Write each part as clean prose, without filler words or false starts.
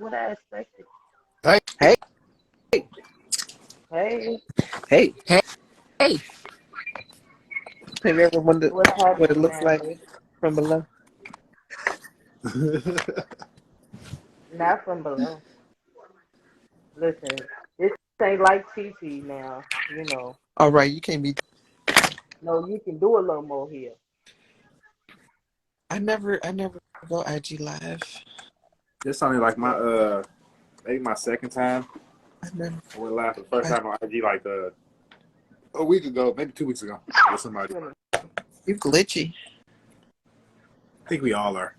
what I expected. Hey, hey, Hey, hey. Hey, hey. Have you ever wondered what's what it happening, looks like family? from below? Not from below. Listen, this ain't like TT now. You know, All right, you can't be. no, you can do a little more here. I never go IG live. This only like my maybe my second time. I never. I went live for the first time on IG like a week ago, maybe 2 weeks ago with somebody. You glitchy. I think we all are.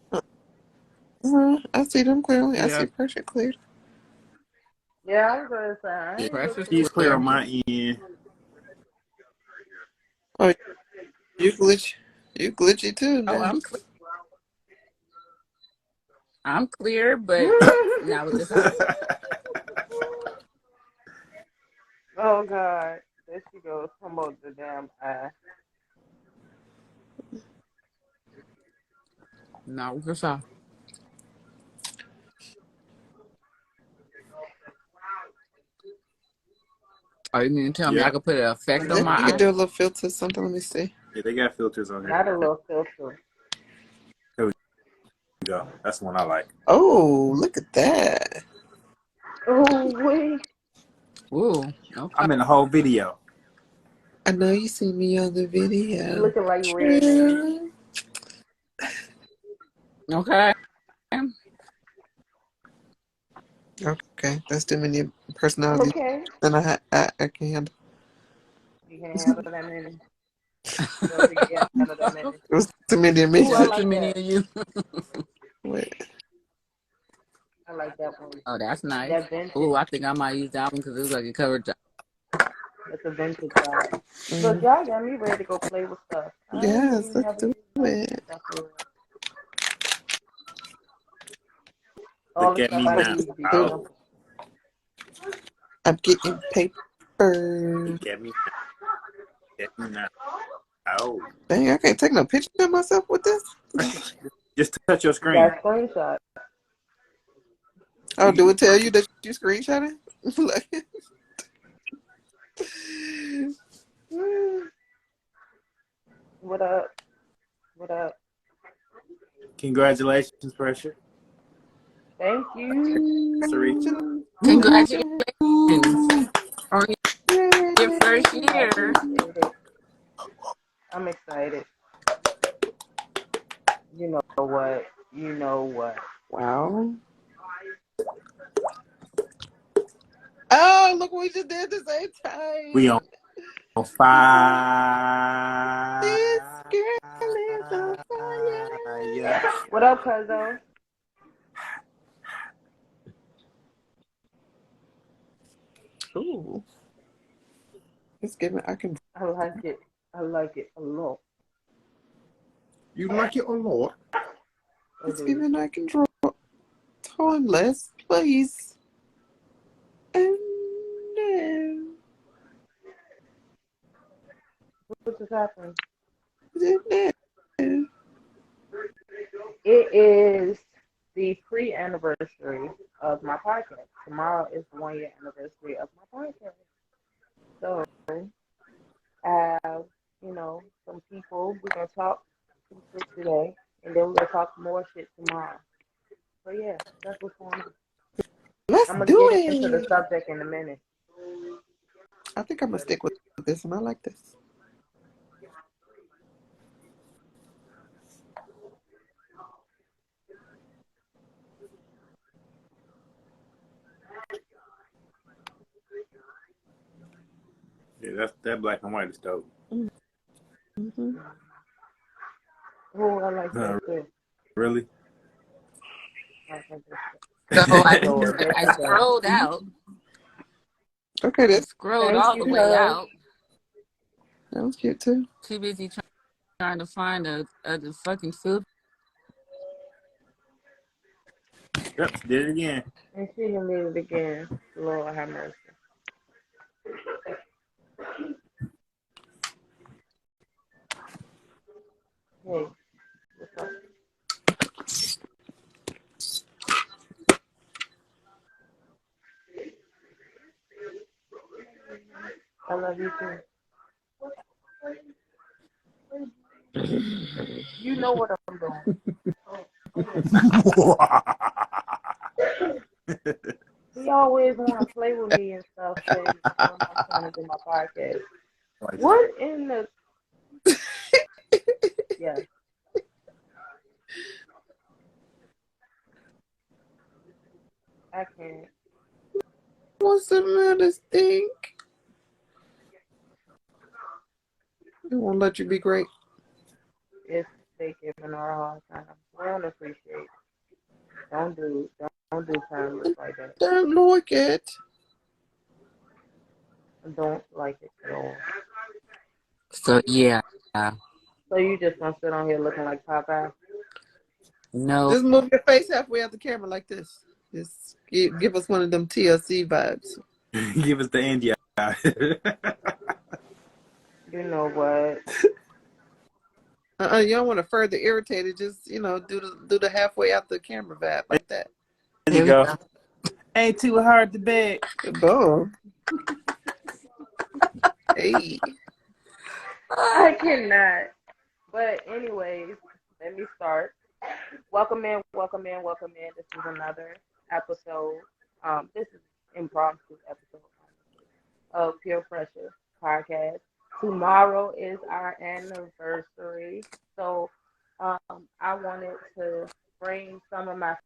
I see them clearly. I Yeah. see pressure clear. Yeah, I was gonna say I Yeah, ain't precious He's clear on clear. my end. Oh, you glitch. You glitchy too. Oh, Now. I'm clear, but not with this eye. Oh God, there she goes. Come on, the damn eye. Not with this eye. Oh, you mean to tell me I Yeah. could put an effect on You my can eye? do a little filter, something. Let me see. Yeah, they got filters on here. Not a little filter. There we go. That's the one I like. Oh, look at that. Oh wait. Ooh, okay. I'm in the whole video. I know you see me on the You video. looking like Red Man. True. Okay. Okay, that's too many personalities Okay. than I can handle. You can handle that many. Don't think you can handle that many. It was too many of me. Ooh, I Just too like many that. of you. Wait. I like that one. Oh, that's nice. That vintage. Ooh, I think I might use that one because it was like a cover job. It's a vintage vibe. Look, y'all got me ready to go play with stuff. I ain't Yes, even let's never do used none of this it. stuff for real. All Look the at stuff me I now. use be Oh, simple. I'm getting paper. look at me now. Look at me now. Oh. Dang, I can't take no picture of myself with this. Just touch your You screen. got screenshot. Oh, do it tell you that you screenshot it? Like- What up? What up? Congratulations, Pressure. Thank you. Congratulations on your first I year. appreciate it. I'm excited. You know what? You know what? Wow. Oh, look what we just did at the same time. We on fire. This girl is on fire. Yeah. What up, Cuzzo? Ooh. It's giving, I can, I like it. I like it a lot. You like it or not? I it's do. giving, I can draw timeless, please. And no. What just happened? No. It is the pre-anniversary of my podcast. Tomorrow is the 1 year anniversary of my podcast. So I have, some people. We're gonna talk some shit today, and then we're gonna talk more shit tomorrow. So yeah, that's what's going on. Let's I'm gonna do get into the it. subject in a minute. I think I'm gonna stick with this one. I like this. Yeah, that black and white is dope. Mm-hmm. Oh, I like that too. Really? So Lord, there I she go. scrolled out. Okay, I this scrolled Thank all you, the way cuz. out. that was cute too. Too busy trying to find a fucking filter. Yep, did it again. And she can leave it again. Lord have mercy. Hey, what's up? I love you too. You know what I'm doing. He always want to play with me and stuff when I'm trying to do my podcast. What in the... Yes. I can't. What's the matter, Stink? It won't let you be great. It's they giving her a hard time. We don't appreciate. Don't do timeless like that. Don't like it. Don't like it at all. So yeah, So you just gonna sit on here looking like Popeye? no. Just move your face halfway out the camera like this. Just give us one of them TLC vibes. Give us the India. You know what? You don't want to further irritate it. Just do the halfway out the camera vibe like that. There you go. Ain't too hard to beg. Boom. Hey. I cannot. But anyways, let me start. Welcome in. This is another episode. This is impromptu episode of Pure Pressure podcast. Tomorrow is our anniversary, so I wanted to bring some of my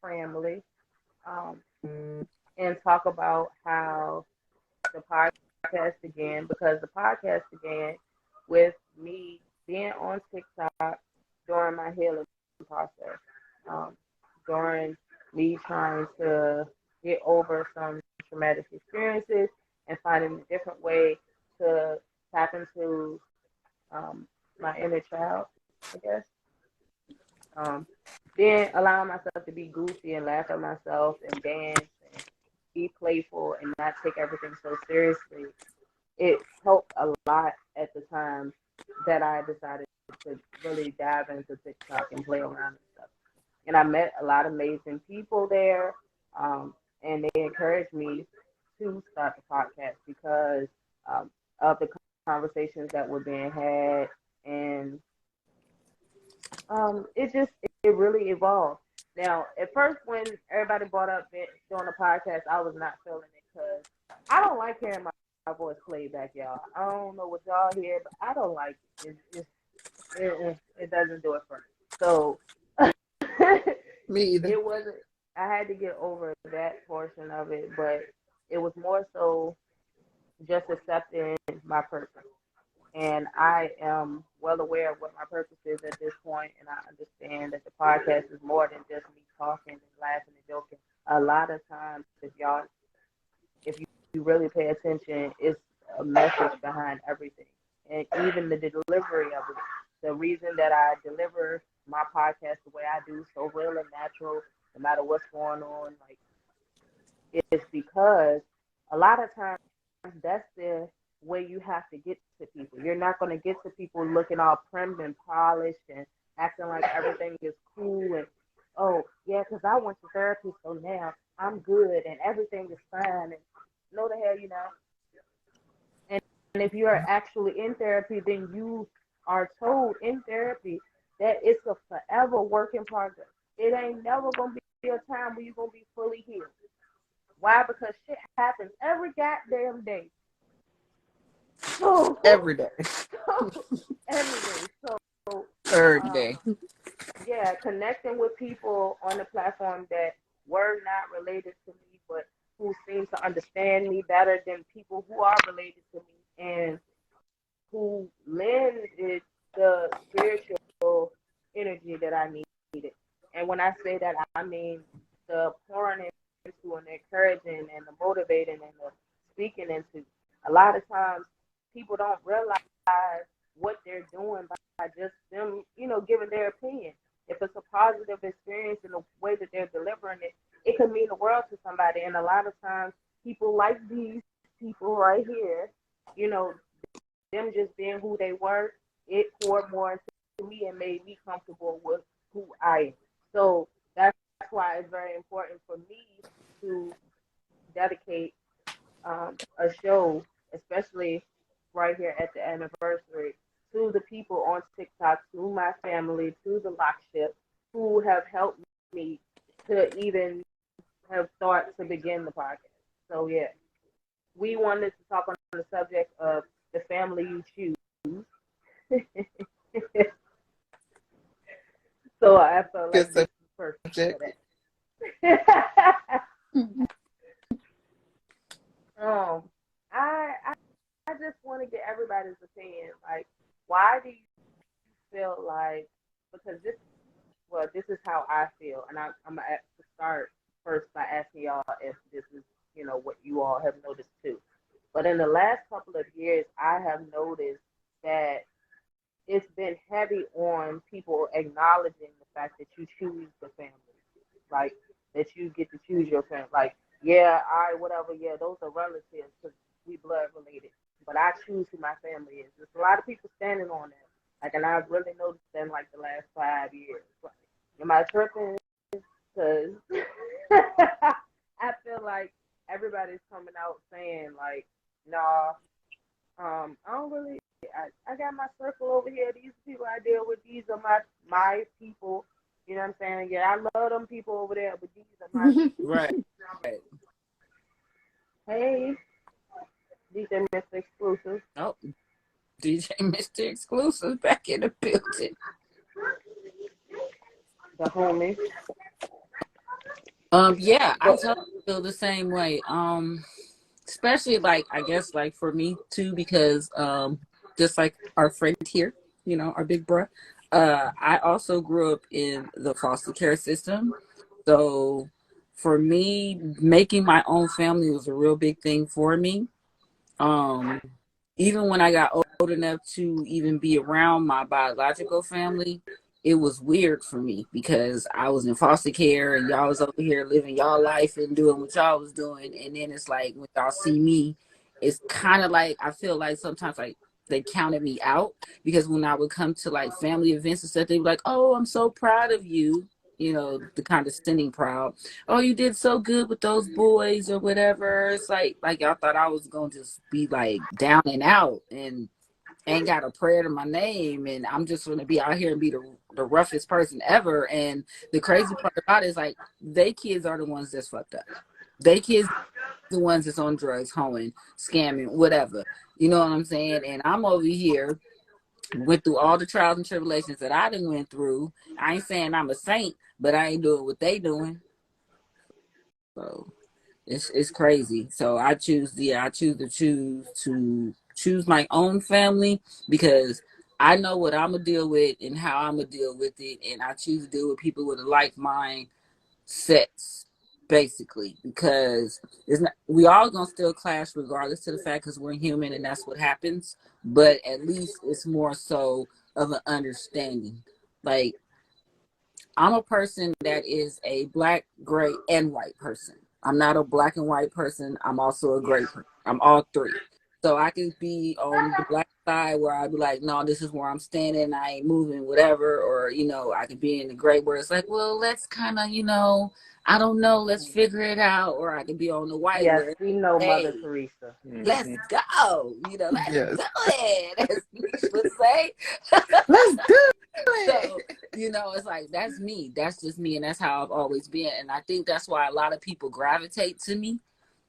family and talk about how the podcast began, because the podcast began with me being on TikTok during my healing process, during me trying to get over some traumatic experiences and finding a different way to tap into my inner child, I guess. Then allowing myself to be goofy and laugh at myself and dance and be playful and not take everything so seriously. It helped a lot at the time that I decided to really dive into TikTok and play around and stuff. And I met a lot of amazing people there, and they encouraged me to start the podcast because of the conversations that were being had, and it really evolved. Now, at first, when everybody brought up doing a podcast, I was not feeling it because I don't like hearing my voice played back, y'all. I don't know what y'all hear, but I don't like it. It doesn't do it for me. So Me either. it wasn't. I had to get over that portion of it, but it was more so just accepting my purpose. And I am well aware of what my purpose is at this point, and I understand that the podcast is more than just me talking and laughing and joking. A lot of times, if you really pay attention, it's a message behind everything, and even the delivery of it. The reason that I deliver my podcast the way I do, so real and natural, no matter what's going on, like, it's because a lot of times that's the way you have to get to people. You're not going to get to people looking all prim and polished and acting like everything is cool and, oh, yeah, because I went to therapy, so now I'm good and everything is fine. And no, the hell you not. And if you are actually in therapy, then you are told in therapy that it's a forever work in progress. It ain't never going to be a time where you're going to be fully healed. Why? Because shit happens every goddamn day. So, Every day. every day. So, Third day. yeah, connecting with people on the platform that were not related to me, but who seem to understand me better than people who are related to me and who lended the spiritual energy that I needed. And when I say that, I mean the pouring into and the encouraging and the motivating and the speaking into. A lot of times people don't realize what they're doing by just them, giving their opinion. If it's a positive experience in the way that they're delivering it, it could mean the world to somebody. And a lot of times people like these people right here, them just being who they were, it poured more into me and made me comfortable with who I am. So that's why it's very important for me to dedicate a show especially right here at the anniversary, to the people on TikTok, to my family, to the lockship, who have helped me to even have thought to begin the podcast. So yeah, we wanted to talk on the subject of the family you choose. So I felt Good like this is perfect for subject. that. um, I just want to get everybody's opinion. Like, why do you feel like? Because this is how I feel, and I'm gonna start first by asking y'all if this is what you all have noticed too. But in the last couple of years, I have noticed that it's been heavy on people acknowledging the fact that you choose the family, like that you get to choose your family. Like, yeah, I whatever, yeah, those are relatives because we blood related, but I choose who my family is. There's a lot of people standing on that. Like, and I've really noticed that in like the last 5 years. Like, am I tripping? Because I feel like everybody's coming out saying like, nah, I don't really. I got my circle over here. These people I deal with. These are my people. You know what I'm saying? Yeah, I love them people over there, but these are my people. Right. Hey, DJ Mr. Exclusive, Oh, DJ Mr. Exclusive back in the building. the homie. Yeah, I But totally feel the same way. Especially like I guess like for me too, because just like our friend here, our big bruh, I also grew up in the foster care system. So for me, making my own family was a real big thing for me. Um, Even when I got old enough to even be around my biological family, it was weird for me because I was in foster care and y'all was over here living y'all life and doing what y'all was doing. And then it's like when y'all see me, it's kind of like I feel like sometimes like they counted me out because when I would come to like family events and stuff, they'd be like, "Oh, I'm so proud of you." The condescending proud. "Oh, you did so good with those boys," or whatever. It's like y'all thought I was gonna just be like down and out and ain't got a prayer to my name, and I'm just gonna be out here and be the roughest person ever. And the crazy part about it is like they kids are the ones that's fucked up. They kids the ones that's on drugs, hoeing, scamming, whatever. You know what I'm saying? And I'm over here went through all the trials and tribulations that I done went through. I ain't saying I'm a saint, but I ain't doing what they doing. So it's crazy. So I choose my own family because I know what I'm gonna deal with and how I'm gonna deal with it, and I choose to deal with people with a like mind sets, basically, because it's not, we all gonna still clash regardless to the fact because we're human and that's what happens. But at least it's more so of an understanding. Like I'm a person that is a black, gray, and white person. I'm not a black and white person. I'm also a gray person. I'm all three. So I can be on the black side where I'd be like, no, this is where I'm standing. I ain't moving, whatever. Or, I could be in the gray where it's like, well, let's kind of, I don't know, let's figure it out. Or I could be on the white yes, where, we know Mother hey, Teresa. let's go. Let's Yes. do it, as Niche would say. Let's do So, it. it's like that's me. That's just me, and that's how I've always been. And I think that's why a lot of people gravitate to me,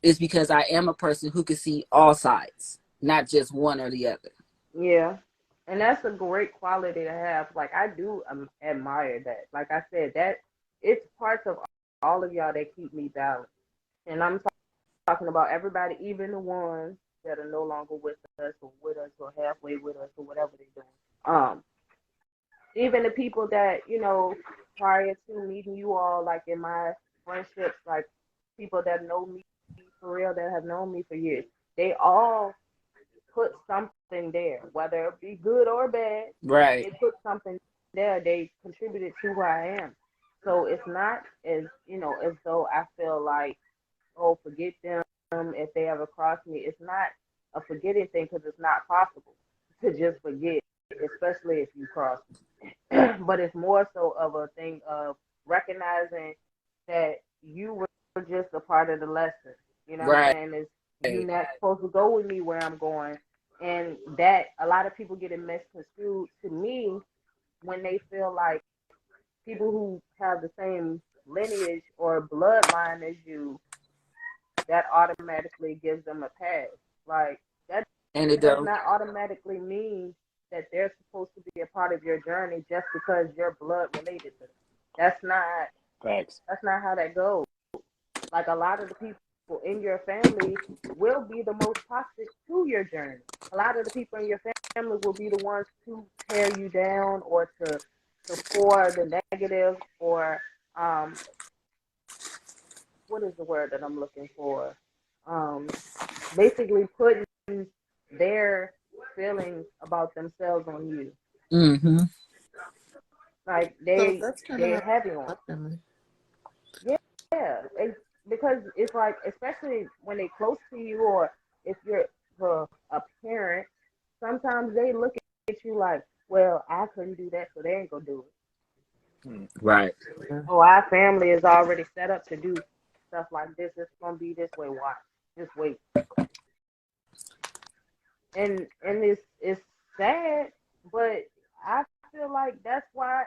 is because I am a person who can see all sides, not just one or the other. Yeah, and that's a great quality to have. Like, I do admire that. Like I said, that it's parts of all of y'all that keep me balanced. And I'm talking about everybody, even the ones that are no longer with us or halfway with us or whatever they're doing. Even the people that, prior to meeting you all, like in my friendships, like people that know me for real, that have known me for years, they all put something there, whether it be good or bad. Right. They put something there. They contributed to who I am. So it's not as though I feel like, oh, forget them if they ever cross me. It's not a forgetting thing because it's not possible to just forget, especially if you cross me. But it's more so of a thing of recognizing that you were just a part of the lesson. You know what I'm Right. saying? you're not supposed to go with me where I'm going. And that a lot of people get it misconstrued to me when they feel like people who have the same lineage or bloodline as you, that automatically gives them a pass. Like that And it does don't. not automatically mean that they're supposed to be a part of your journey just because you're blood related to them. That's not Facts. that's not how that goes. Like a lot of the people in your family will be the most toxic to your journey. A lot of the people in your family will be the ones to tear you down or to pour the negative or what is the word that I'm looking for? Basically putting their feelings about themselves on you. Mm-hmm. Like So that's kind of they're how heavy on. my family. Yeah, because it's like, especially when they close to you, or if you're a parent, sometimes they look at you like, well, I couldn't do that, so they ain't gonna do it. Right. Yeah. Oh, our family is already set up to do stuff like this. It's gonna be this way. Watch, just wait. And it's sad, but I feel like that's why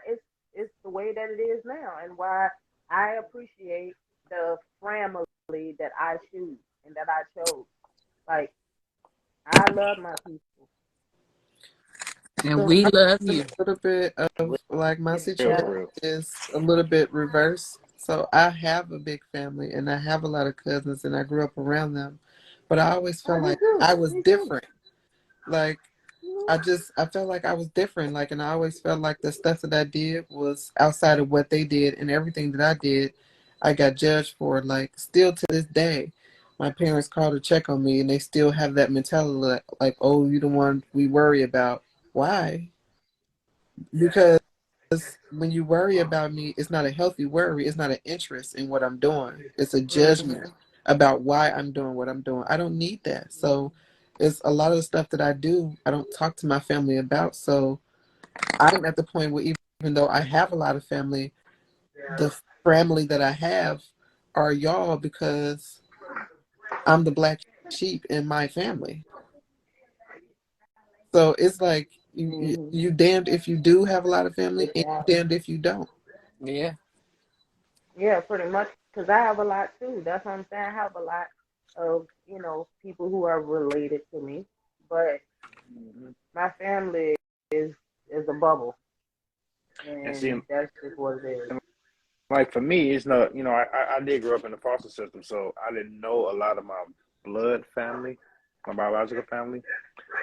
it's the way that it is now, and why I appreciate the family that I choose and that I chose. Like I love my people. And So we I'm love in you. a little bit of like my Real situation Yeah. for real. is a little bit reverse. So I have a big family and I have a lot of cousins and I grew up around them, but I always Oh, felt me like too. I was Me too. different. Like I felt like I was different. Like, and I always felt like the stuff that I did was outside of what they did, and everything that I did, I got judged for. Like, still to this day, my parents call to check on me, and they still have that mentality, like, oh, you the one we worry about. Why? Because when you worry about me, it's not a healthy worry. It's not an interest in what I'm doing. It's a Mm-hmm. judgment about why I'm doing what I'm doing. I don't need that. So it's a lot of the stuff that I do, I don't talk to my family about. So I'm at the point where even though I have a lot of family, the family that I have are y'all because I'm the black sheep in my family. So it's like Mm-hmm. you damned if you do have a lot of family and you Exactly. damned if you don't. Yeah. Yeah, pretty much. Because I have a lot too. That's what I'm saying. I have a lot of people who are related to me, but Mhm. my family is is a bubble, And see, and that's just what it is. like for me, it's not. I did grow up in the foster system, so I didn't know a lot of my blood family, my biological family,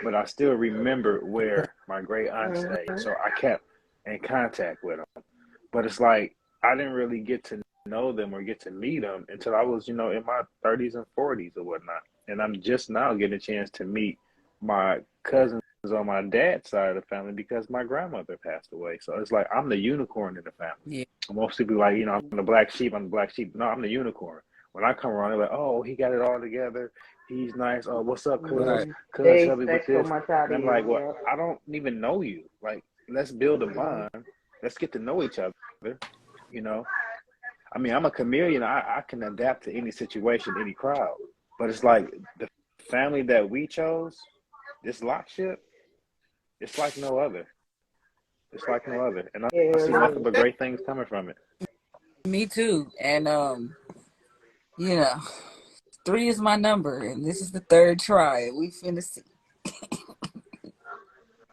but I still remember where my great aunt stayed. Mm-hmm. So I kept in contact with them. But it's like I didn't really get to know them or get to meet them until I was, in my 30s and 40s or whatnot. And I'm just now getting a chance to meet my cousins on my dad's side of the family because my grandmother passed away. So it's like I'm the unicorn in the family. Yeah. Most people like, I'm the black sheep. I'm the black sheep. No, I'm the unicorn. When I come around, they're like, oh, he got it all together. He's nice. Oh, what's up, cuz? Right. Mm-hmm. Cuz, They help me with expect so this. much out And of I'm like, you. well, Yeah. I don't even know you. Like, let's build a Mm-hmm. bond. Let's get to know each other. You know, I mean, I'm a chameleon. I can adapt to any situation, any crowd. But it's like the family that we chose, this lockship, it's like no other. It's like no other. And Yeah, I see it nothing is. but great things coming from it. Me too. And you know, 3 is my number, and this is the third try. We finna see.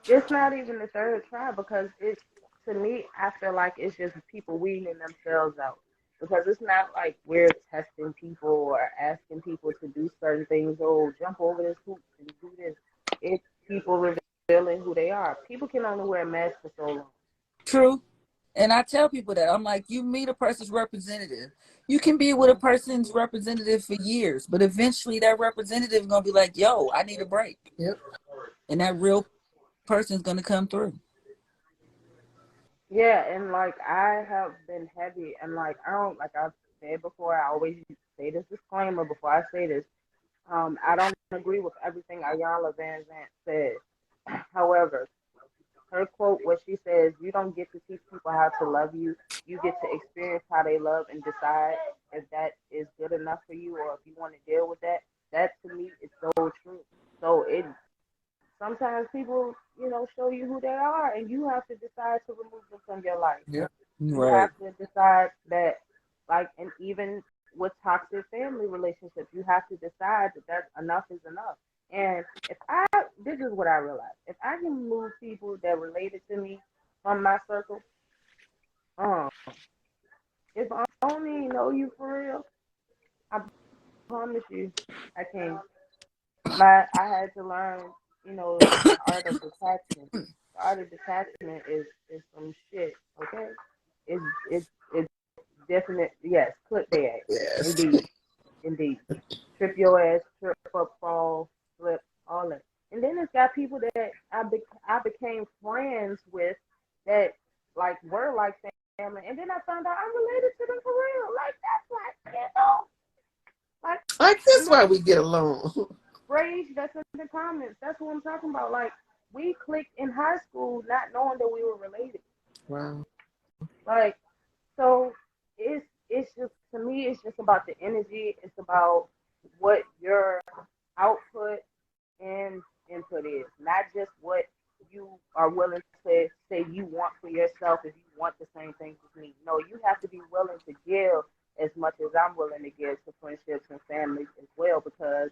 It's not even the third try because it's to me. I feel like it's just people weeding themselves out because it's not like we're testing people or asking people to do certain things. Oh, jump over this hoop and do this. It's people revealing who they are. People can only wear masks for so long. True. And I tell people that I'm like, you meet a person's representative. You can be with a person's representative for years, but eventually that representative is gonna be like, yo, I need a break. Yep. And that real person's gonna come through. Yeah, and like I have been heavy, and like I don't like I've said before. I always say this disclaimer before I say this. I don't agree with everything Ayala Van Zant said. However, her quote, what she says, you don't get to teach people how to love you. You get to experience how they love and decide if that is good enough for you or if you want to deal with that. that to me is so true. So it sometimes people, show you who they are, and you have to decide to remove them from your life. Yeah. You Right. have to decide that, like, and even with toxic family relationships, you have to decide that enough is enough. And this is what I realized: if I can remove people that related to me from my circle, um, if I only know you for real, I promise you, I can. I had to learn, the art of detachment. The art of detachment is some shit. Okay, it's definite. Yes, clip their ass. Yes. Indeed, indeed. Trip your ass, trip up, fall, slip, all that. And then it's got people that I became friends with that like were like family, and then I found out I'm related to them for real. Like that's like like Like that's my why we get along. Rage that's in the comments. That's what I'm talking about. Like we clicked in high school, not knowing that we were related. Wow. Like so, it's just to me, it's just about the energy. It's about what your output and input is, not just what you are willing to say you want for yourself. If you want the same things as me, no, you have to be willing to give as much as I'm willing to give to friendships and families as well, because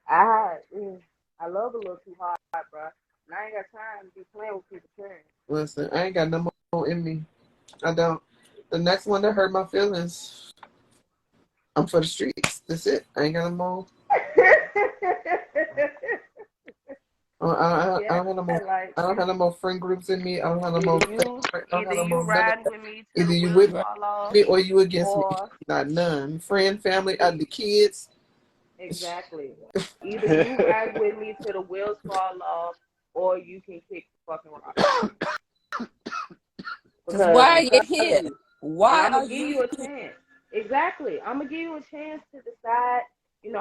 I I love a little too hard, bro. And I ain't got time to be playing with people's parents. Listen, I ain't got no more in me. I don't. The next one that hurt my feelings, I'm for the streets. That's it. I ain't got no more. I Yeah, don't have no more. like I don't have no more friend groups in me. I don't have no more. I don't either have no you more none of riding that. with me till Either the you wheels with Right. fall off, me or you against me. or Not none. Friend, family, e- the kids. exactly. Either you ride with me till the wheels fall off, or you can kick the fucking rock. Cause Because why I'm are you telling here? you, and Why I'm are gonna give you you a chance. Exactly, I'm gonna give you a chance to decide,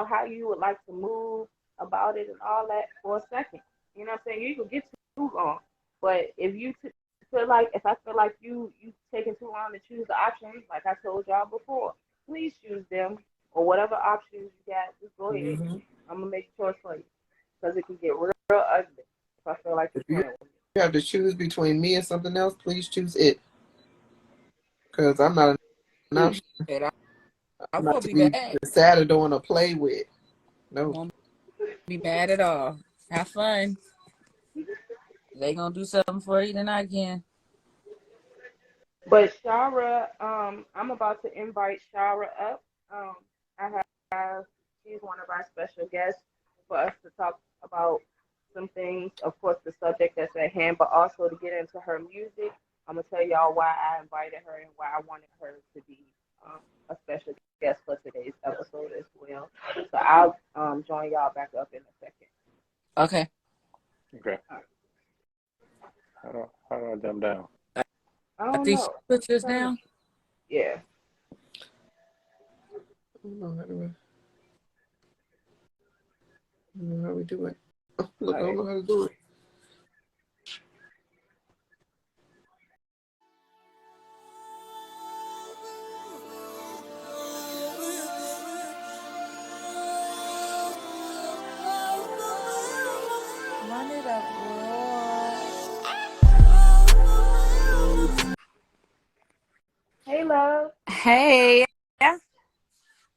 how you would like to move about it and all that for a second. You know what I'm saying? You can get too long, but if I feel like you taking too long to choose the options, like I told y'all before, please choose them or whatever options you got. Just go ahead. Mm-hmm. I'm gonna make a choice for you because it can get real ugly if I feel like you're If you playing with me. have to choose between me and something else, please choose it. Because I'm not an option. and I I'm not won't to be be mad. decided on or play with. I No. won't be mad at all. Have fun. They gonna do something for you, then I can. But Shara, I'm about to invite Shara up. I have she's one of our special guests for us to talk about some things. Of course, the subject that's at hand, but also to get into her music. I'm gonna tell y'all why I invited her and why I wanted her to be a special guest for today's episode as well. So I'll join y'all back up in a second. Okay. Okay. How do I jump down? I I don't think she know. put yours down. Yeah. I don't know how to. I don't know how we do it. Look, I All don't right. know how to do it. Run it up, boy. Hey, love. Hey,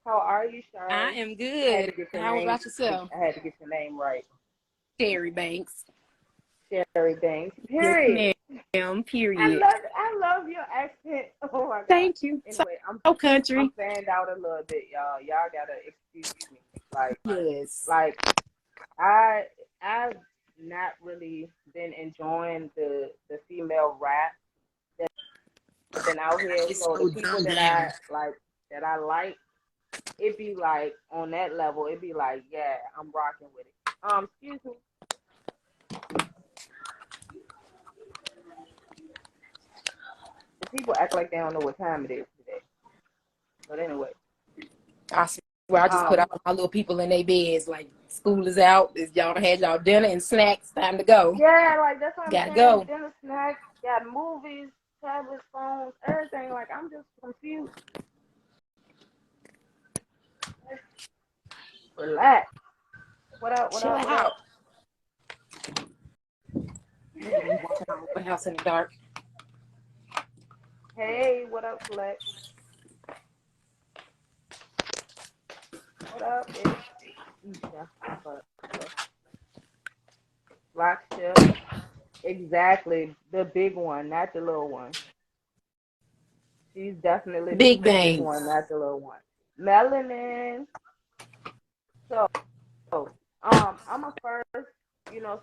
How are you, I Shari? am I had good. to get your How name. about yourself? I had to get your name right. Terry Banks. Sherry Banks. Yes, Period. ma'am. I Period. love I love your accent. Oh my god. Thank you. So, Anyway, so I'm country. fanned out a little bit, y'all. Y'all gotta excuse me. Like Yes. like I I've not really been enjoying the female rap that's been out here. It's So the so people dumbed down. that I like, it be like on that level, it be like, yeah, I'm rocking with it. Excuse me. The people act like they don't know what time it is today. But anyway, I swear, I just put um, all my little people in their beds. Like, school is out. Is y'all done had y'all dinner and snacks. Time to go. yeah, like that's what I'm Gotta saying. go. Dinner snacks, got movies, tablets, phones, everything. Like I'm just confused. Relax. What up? What Chill up? What out. up? Look at me walking all over the house in the dark. Hey, what up, Flex? What up, it's Isha. Lock shift. Exactly. The big one, not the little one. She's definitely the Big big things. one, not the little one. Melanin. So, I'm a first,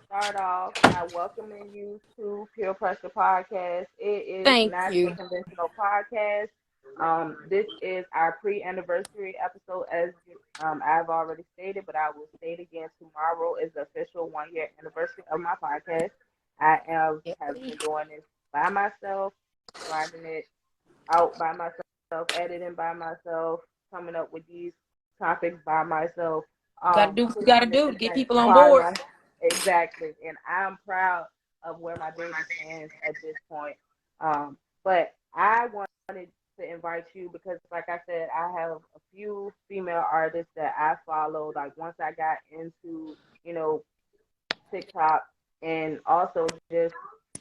start off by welcoming you to Peer Pressure Podcast. It is Thank not your you. conventional podcast. This is our pre-anniversary episode, as I've already stated, but I will state again. Tomorrow is the official 1 year anniversary of my podcast. I have been doing this by myself, grinding it out by myself, editing by myself, coming up with these topics by myself, Gotta do what you gotta pushing it do to to get things people on by board. my exactly. And I'm proud of where my baby stands at this point. But I wanted to invite you because, like I said, I have a few female artists that I follow. Like once I got into, TikTok and also just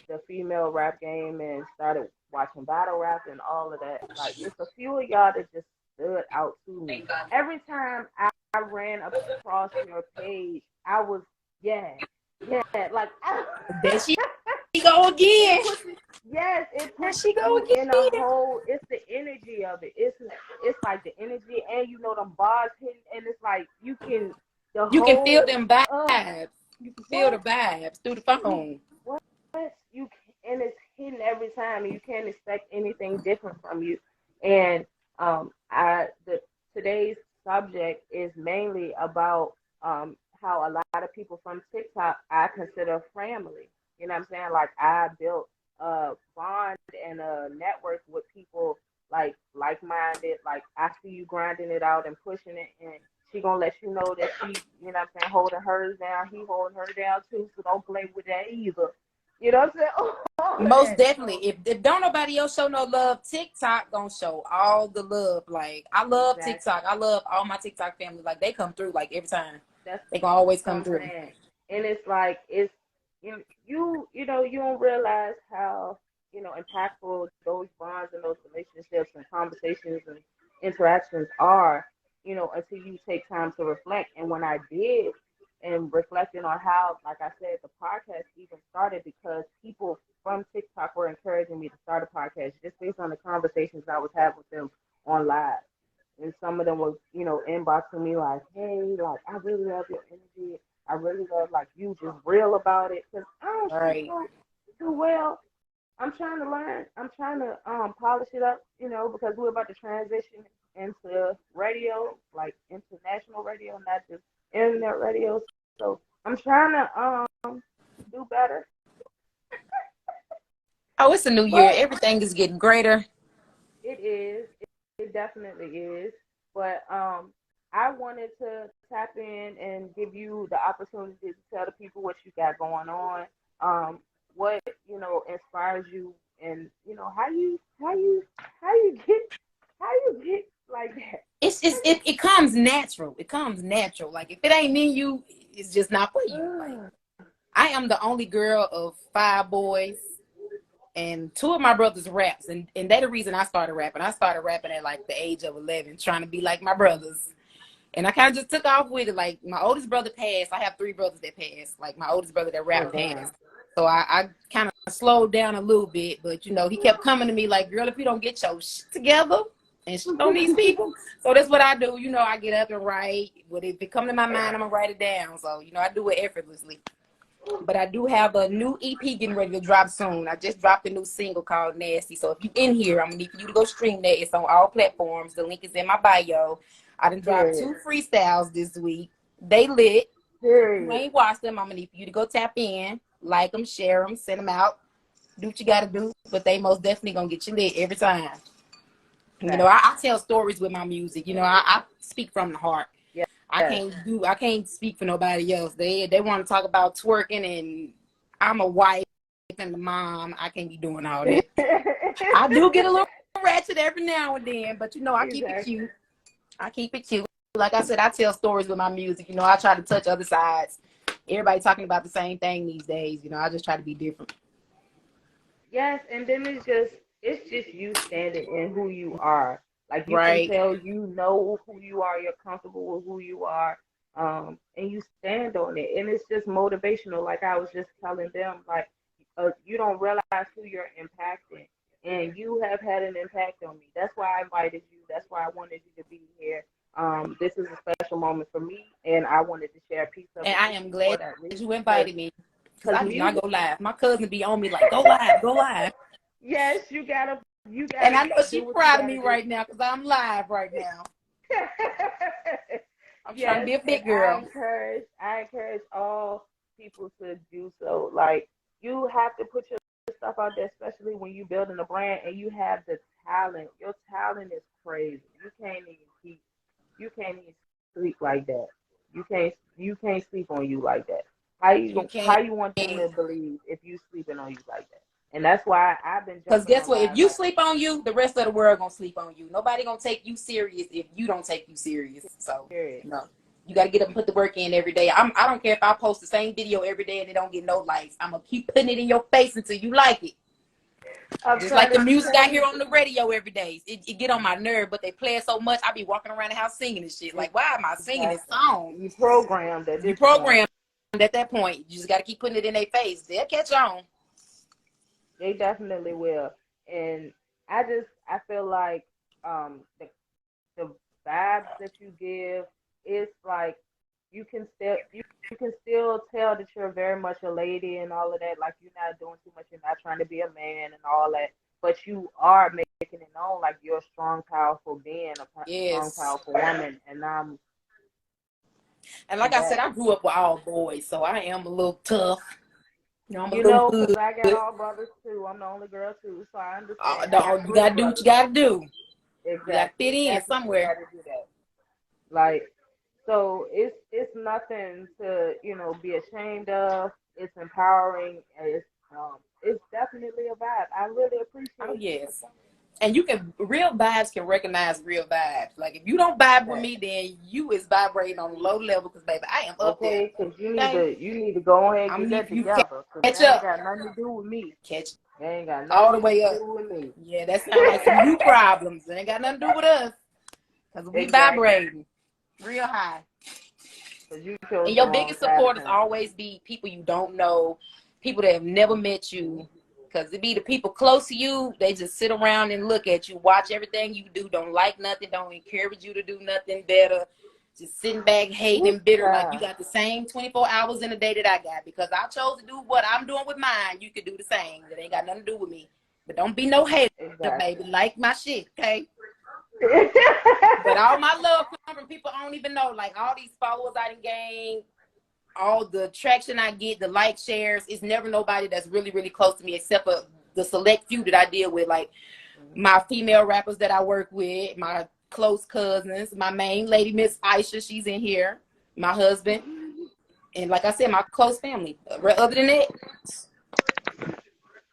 the female rap game and started watching battle rap and all of that. Like it's a few of y'all that just stood out to me. Every time I ran across your page, I was like There she go again. it There puts she go you in a again. whole. It's the energy of it. It's like the energy, and them bars hitting, and it's like you can You can feel them uh, vibes. You can feel the vibes through the phone. what you and it's hidden every time, and you can't expect anything different from you. And today's subject is mainly about how a lot of people from TikTok I consider family. You know what I'm saying? Like I built a bond and a network with people like-minded. Like I see you grinding it out and pushing it, and she gonna let you know that she, you know what I'm saying, holding hers down. He holding her down too, so don't play with that either. You know what I'm saying? All of Most that. definitely. If don't nobody else show no love, TikTok gonna show all the love. Like I love Exactly. TikTok. I love all my TikTok family. Like they come through like every time. That's They gonna always what come I'm through. saying. And it's like you don't realize how impactful those bonds and those relationships and conversations and interactions are, until you take time to reflect. And when I did, and reflecting on how, like I said, the podcast even started because people from TikTok were encouraging me to start a podcast just based on the conversations I was having with them on live. And some of them was, inboxing me like, hey, like, I really love your energy. I really love, like, you just real about it. Because I don't All speak right. too well. I'm trying to learn. I'm trying to polish it up, because we're about to transition into radio, like international radio, not just internet radio. So I'm trying to do better. Oh, it's a new year. But Everything is getting greater. it is. It definitely is. But I wanted to tap in and give you the opportunity to tell the people what you got going on. What inspires you, and how you get like that. It comes natural. It comes natural. Like if it ain't in you, it's just not for you. Like I am the only girl of 5 boys. And 2 of my brothers raps, and they're the reason I started rapping. I started rapping at like the age of 11, trying to be like my brothers. And I kind of just took off with it. Like my oldest brother passed. I have 3 brothers that passed. Like my oldest brother that Oh rap damn. passed. So I kind of slowed down a little bit, but he kept coming to me like, girl, if you don't get your shit together and shit on these people. So that's what I do. I get up and write. But if it come to my mind, I'm gonna write it down. So I do it effortlessly. But I do have a new EP getting ready to drop soon. I just dropped a new single called Nasty. So if you in here, I'm going to need for you to go stream that. It's on all platforms. The link is in my bio. I done dropped 2 freestyles this week. They lit. If you ain't watched them, I'm going to need for you to go tap in, like them, share them, send them out. Do what you got to do. But they most definitely going to get you lit every time. Right. I tell stories with my music. I speak from the heart. I can't speak for nobody else. They want to talk about twerking, and I'm a wife and a mom. I can't be doing all that. I do get a little ratchet every now and then, but I keep it cute. I keep it cute. like I said, I tell stories with my music. You know, I try to touch other sides. Everybody talking about the same thing these days. You know, I just try to be different. Yes, and then it's just you standing in who you are. Like you can Right. tell you know who you are, you're comfortable with who you are, and you stand on it. And it's just motivational. Like I was just telling them, like you don't realize who you're impacting, and you have had an impact on me. That's why I invited you. That's why I wanted you to be here. This is a special moment for me, and I wanted to share a piece of And it I with am you for glad that that reason. you Because invited me because because I do not music, go live. My cousin be on me like, go live, go live. yes, you gotta And I know do she's what you proud of gotta me do. right now because I'm live right now. I'm trying to Yes, be a and big girl. I encourage all people to do so. Like you have to put your stuff out there, especially when you building a brand and you have the talent. Your talent is crazy. You can't even sleep like that. You can't sleep on you like that. You How can't. you want them to believe if you sleeping on you like that? And that's why I've been Because jumping guess on what? If live you like sleep on you, the rest of the world gonna sleep on you. Nobody gonna take you serious if you don't take you serious. So, period. you know, you got to get up and put the work in every day. I don't care if I post the same video every day and it don't get no likes. I'm gonna keep putting it in your face until you like it. I'm Just trying like the to music tell I hear you on the radio every day. It get on my nerve, but they play it so much, I be walking around the house singing this shit. Like, why am I singing this exactly. song? You programmed at You this point. program at that point. You just got to keep putting it in their face. They'll catch on. They definitely will. And I feel like the vibes that you give, it's like you can still tell that you're very much a lady and all of that. Like you're not doing too much, you're not trying to be a man and all that. But you are making it known like you're a strong, powerful being, a strong, Yes. powerful woman, And like and I said, that I grew up with all boys, so I am a little tough. You know, I'm a you little know, hood. 'cause I got all brothers too. I'm the only girl too, so I understand. I No, got you three gotta do what you brothers. gotta do. You gotta fit Exactly. in Definitely somewhere. got to do that. Like, so it's nothing to be ashamed of. It's empowering. It's definitely a vibe. I really Oh appreciate you for yes. coming. And real vibes can recognize real vibes. Like if you don't vibe with That. me, then you is vibrating on a low level because baby, I am up there. Okay, because Okay? you need to go ahead and I'm get need that for you to together. Because catch they ain't up. got nothing to do with me. Catch They ain't got all the nothing way to up. do with me. Yeah, that sounds like some you problems. It ain't got nothing to do with us. Because we Exactly. vibrating real high. Because you chose And the your wrong biggest side of supporters town. always be people you don't know, people that have never met you. Because it be the people close to you, they just sit around and look at you, watch everything you do, don't like nothing, don't encourage you to do nothing better. Just sitting back, hating Woo, and bitter, like you child. got the same 24 hours in a day that I got. Because I chose to do what I'm doing with mine, you could do the same. That ain't got nothing to do with me. But don't be no hater, Exactly. baby. Like my shit, okay? But all my love comes from people I don't even know. Like all these followers I done gained, all the traction I get, the like shares, it's never nobody that's really, really close to me except for the select few that I deal with, like my female rappers that I work with, my close cousins, my main lady, Miss Aisha, she's in here, my husband, and like I said, my close family. Other than that,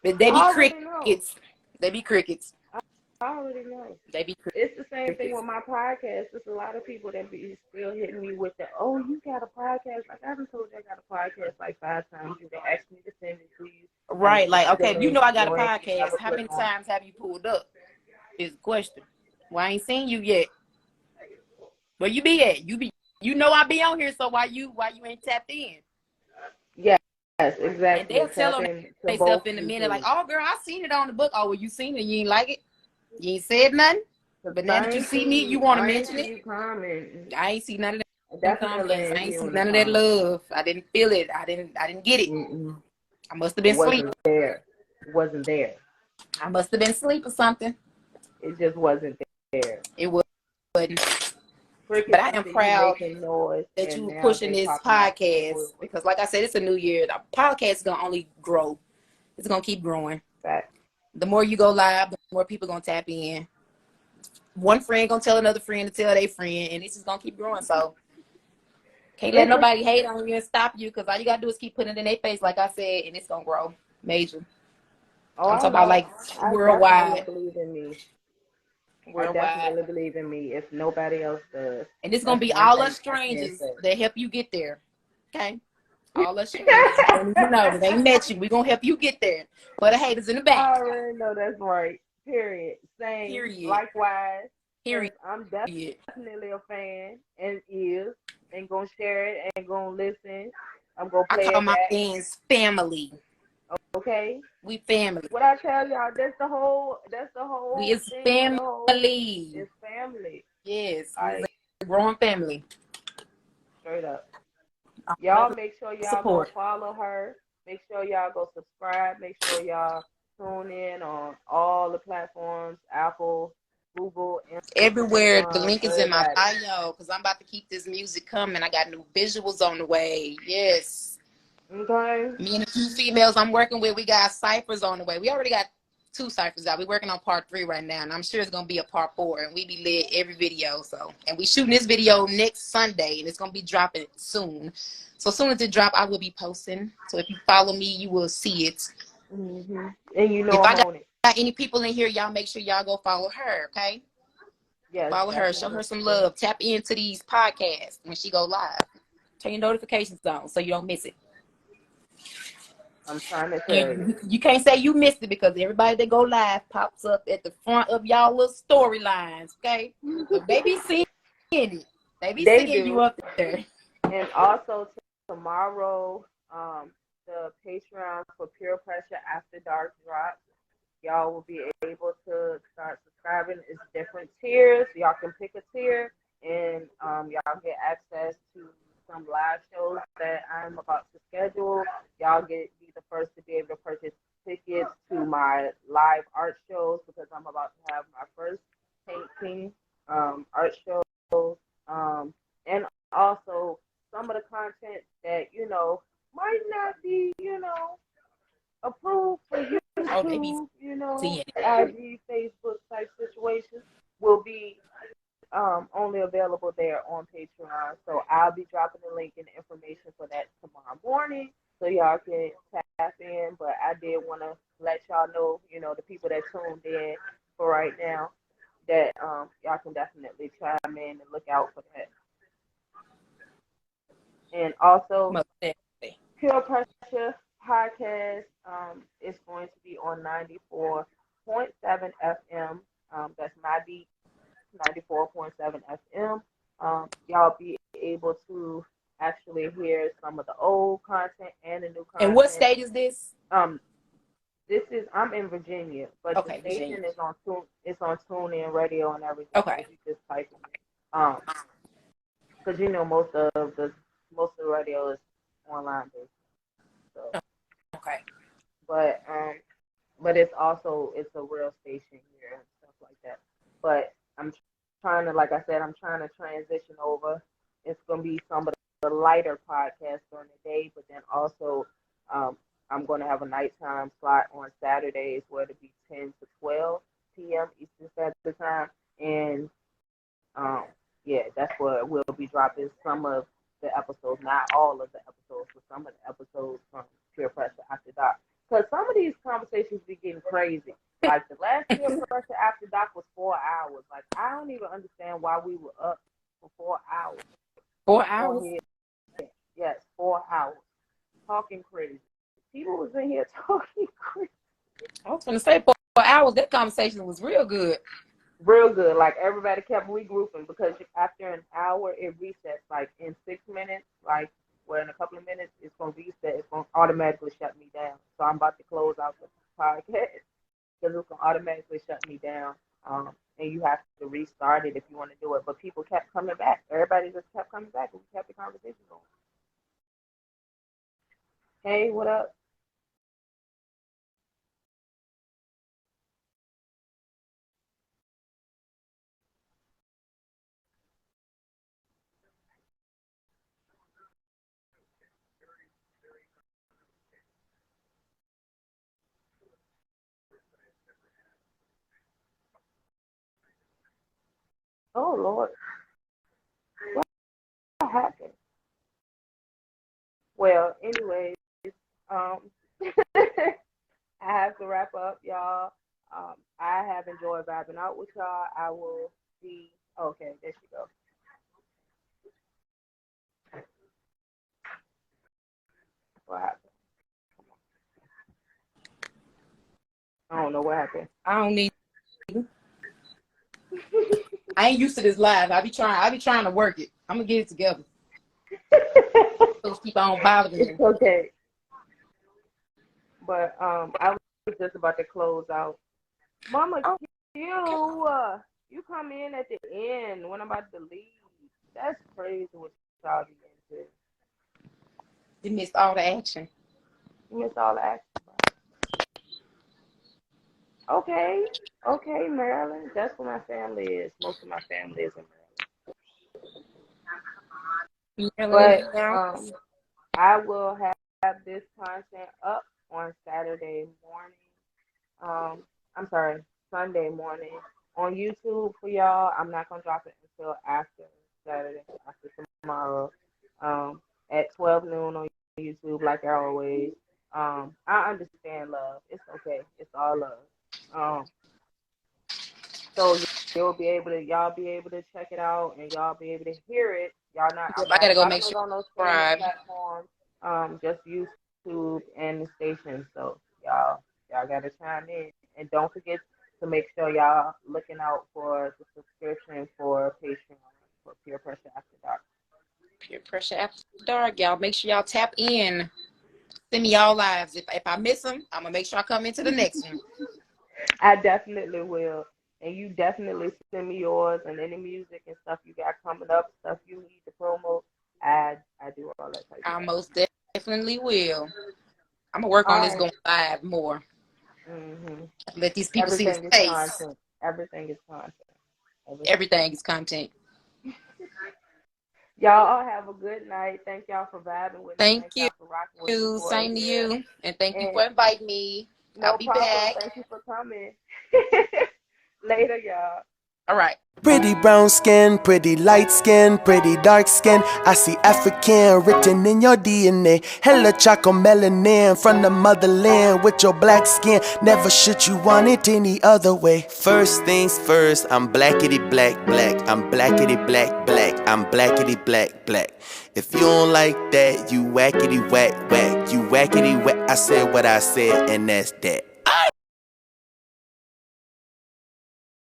they be I already know. crickets. They be crickets. I already know. They be It's the same thing crickets. with my podcast. There's a lot of people that be still hitting me with the, oh, you got a podcast. Like, I haven't told you I got a podcast like 5 times. You they asked me to send it to you. I Right, sent like, you the okay, you link. know I got a You ain't podcast. never How click many on. times have you pulled up? Is the question. Well, I ain't seen you yet. Where you be at? You know I be on here, so why you ain't tapped in? Yes, And exactly. they'll tell Tap on in to both themselves in a minute, like, YouTubes. oh girl, I seen it on the book. Oh, well, you seen it, you ain't like it. You ain't said nothing. Cause But now I that you ain't see me, you see, want to I ain't mention see it. you commenting. I ain't see none of I them definitely comments. I ain't see ain't you see in the none of that comments. love. I didn't feel it. I didn't get it. Mm-mm. I must have It been asleep. wasn't there. It wasn't there. I must have been asleep or something. It just wasn't there. It wasn't. But Crickets I am until you proud making noise, that and you now pushing they this talking about some podcast bullshit. because, like I said, it's a new year. The podcast is gonna only grow. It's gonna keep growing. Fact. The more you go live, the more people gonna tap in. One friend gonna tell another friend to tell their friend, and this is gonna keep growing. So can't let It's a nobody hate on you and stop you because all you gotta do is keep putting it in their face, like I said, and it's gonna grow major. oh, I'm I talking about know. like I definitely worldwide. believe in me. I Worldwide. definitely believe in me if nobody else does. And it's going to That's be one all thing us I can strangers say. that help you get there. Okay? All us strangers. You don't even know. They ain't met you. We're going to help you get there. For the haters in the back. I already know that's right. Period. Same. Period. Likewise. Period. I'm definitely a fan and gonna share it and gonna listen. I'm gonna play I call it my back. fans family. Okay. We family. What I tell y'all, that's the whole We is thing. family. It's family. Yes. Like, We're a growing family. straight up. Y'all make sure y'all Support. go follow her. Make sure y'all go subscribe. Make sure y'all tune in on all the platforms, Apple, Google, Everywhere. The Amazon, link is in my bio because I'm about to keep this music coming. I got new visuals on the way. Yes. Okay. Me and a few females I'm working with, we got ciphers on the way. We already got 2 ciphers out. We're working on part 3 right now, and I'm sure it's gonna be a part 4. And we be lit every video. So, and we shooting this video next Sunday, and it's gonna be dropping soon. So as soon as it drop, I will be posting. So if you follow me, you will see it. Mm-hmm. And you know If I'm I on it. got any people in here, y'all make sure y'all go follow her. Okay. Yes, Follow her, show definitely. her some love. Tap into these podcasts when she go live. Turn your notifications on so you don't miss it. I'm trying to tell you. You can't say you missed it because everybody that go live pops up at the front of y'all little storylines, okay? So they be seeing it. They be seeing you up there. And also tomorrow, the Patreon for Pure Pressure After Dark drops. Y'all will be able to start subscribing. It's different tiers. Y'all can pick a tier, and y'all get access to some live shows that I'm about to schedule. Y'all be the first to be able to purchase tickets to my live art shows because I'm about to have my first painting art show. And also some of the content that might not be approved for YouTube, IG, Facebook type situations will be only available there on Patreon. So I'll be dropping the link and the information for that tomorrow morning so y'all can tap in. But I did want to let y'all know, the people that tuned in for right now, that y'all can definitely chime in and look out for that. And also, Pure Pressure Podcast is going to be on 94.7 FM. That's MyBeat 94.7 FM. Y'all be able to actually hear some of the old content and the new content. And what state is this? I'm in Virginia, but the station is on TuneIn Radio and everything. Okay. You just type in because most of the radio is online based. So. Okay. But it's a real station here and stuff like that. But I'm trying to, like I said, I'm trying to transition over. It's gonna be some of the lighter podcasts during the day, but then also I'm gonna have a nighttime slot on Saturdays where it'll be 10 to 12 p.m. Eastern Standard Time, and that's where we'll be dropping some of the episodes, not all of the episodes, but some of the episodes from Pure Pressure After Dark. Because some of these conversations be getting crazy. Like the last Pure Pressure After Dark was 4 hours. Like I don't even understand why we were up for 4 hours. 4 hours? Yes, 4 hours. Talking crazy. People was in here talking crazy. I was going to say 4 hours. That conversation was real good. Real good. Like everybody kept regrouping because after an hour it resets. Like in 6 minutes, in a couple of minutes it's gonna reset. It's gonna automatically shut me down. So I'm about to close out the podcast because it's gonna automatically shut me down. And you have to restart it if you want to do it. But people kept coming back. Everybody just kept coming back and we kept the conversation going. Hey, what up? Oh Lord, what happened? Well, anyways, I have to wrap up, y'all. I have enjoyed vibing out with y'all. I will be okay. There she go. What happened? I don't know what happened. I don't need. I ain't used to this live. I be trying to work it. I'm gonna get it together. Those people don't bother me. It's okay. But I was just about to close out. Mama, Oh, you come in at the end when I'm about to leave. That's crazy what y'all be into. you missed all the action. You missed all the action. Okay, okay, Maryland. That's where my family is. Most of my family is in Maryland. Maryland, But yeah. I will have this content up on Saturday morning. I'm sorry, Sunday morning on YouTube for y'all. I'm not gonna drop it until after Saturday, after tomorrow, at 12 noon on YouTube, like I always. I understand love. It's okay. It's all love. So y'all be able to check it out and y'all be able to hear it. I'm I not gotta go make dropping it sure on no you streaming subscribe. platform. Just YouTube and the station. So y'all gotta chime in. And don't forget to make sure y'all looking out for the subscription for Patreon for Peer Pressure After Dark. Peer pressure after dark, y'all. Make sure y'all tap in. Send me y'all lives. If I miss them, I'm gonna make sure I come into the next one. I definitely will. And you definitely send me yours and any music and stuff you got coming up, stuff you need to promote. I do all that type of I stuff. most definitely will. I'm gonna work All on this right. going live more. Mhm. Let these people see the Everything is face. content. Everything is content. Everything is content. Y'all all have a good night. Thank y'all for vibing with me. Thank Thank you. y'all for rocking with your boy Same to here. you. And thank you And for inviting me. I'll no be problem. back. Thank you for coming. Later, y'all. All right. Pretty brown skin, pretty light skin, pretty dark skin. I see African written in your DNA. Hella choco melanin from the motherland with your black skin. Never should you want it any other way. First things first, I'm blackity black black. I'm blackity black black. I'm blackity black black. If you don't like that, you whackity whack whack. You whackity whack. I said what I said, and that's that.